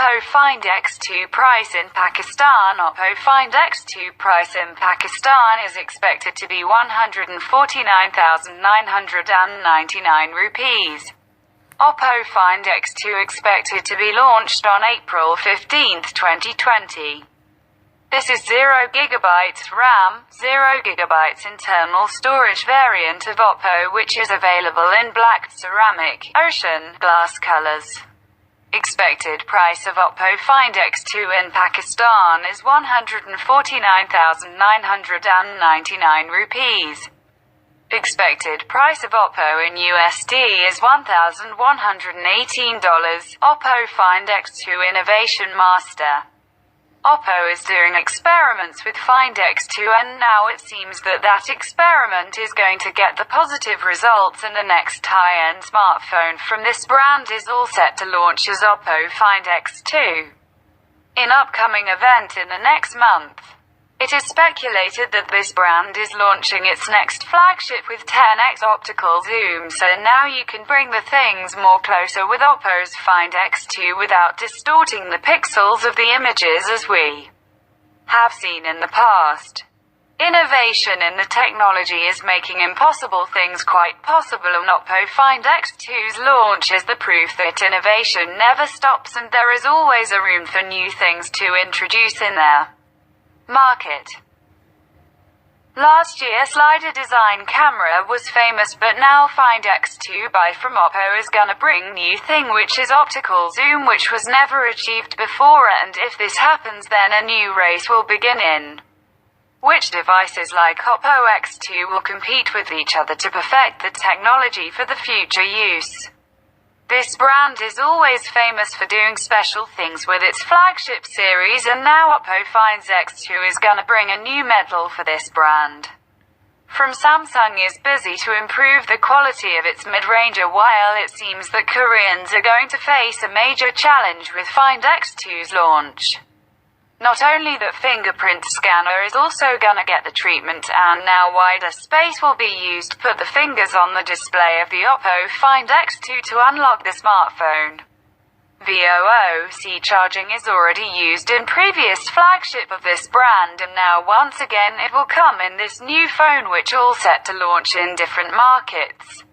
Oppo Find X2 price in Pakistan. Oppo Find X2 price in Pakistan is expected to be 149,999 rupees. Oppo Find X2 expected to be launched on April 15, 2020. This is 0GB RAM, 0GB internal storage variant of Oppo, which is available in black, ceramic, ocean, glass colors. Expected price of Oppo Find X2 in Pakistan is 149,999 rupees. Expected price of Oppo in USD is $1,118. Oppo Find X2 Innovation Master. Oppo is doing experiments with Find X2, and now it seems that experiment is going to get the positive results, and the next high-end smartphone from this brand is all set to launch as Oppo Find X2 in upcoming event in the next month. It is speculated that this brand is launching its next flagship with 10x optical zoom, so now you can bring the things more closer with Oppo's Find X2 without distorting the pixels of the images as we have seen in the past. Innovation in the technology is making impossible things quite possible, and Oppo Find X2's launch is the proof that innovation never stops and there is always a room for new things to introduce in there. Market. Last year, slider design camera was famous, but now Find X2 by from Oppo is gonna bring new thing, which is optical zoom, which was never achieved before, and if this happens, then a new race will begin in which devices like Oppo X2 will compete with each other to perfect the technology for the future use. This brand is always famous for doing special things with its flagship series, and now Oppo Find X2 is gonna bring a new medal for this brand. From Samsung is busy to improve the quality of its mid-ranger, while it seems that Koreans are going to face a major challenge with Find X2's launch. Not only that fingerprint scanner is also gonna get the treatment, and now wider space will be used to put the fingers on the display of the Oppo Find X2 to unlock the smartphone. VOOC charging is already used in previous flagship of this brand, and now once again it will come in this new phone, which all set to launch in different markets.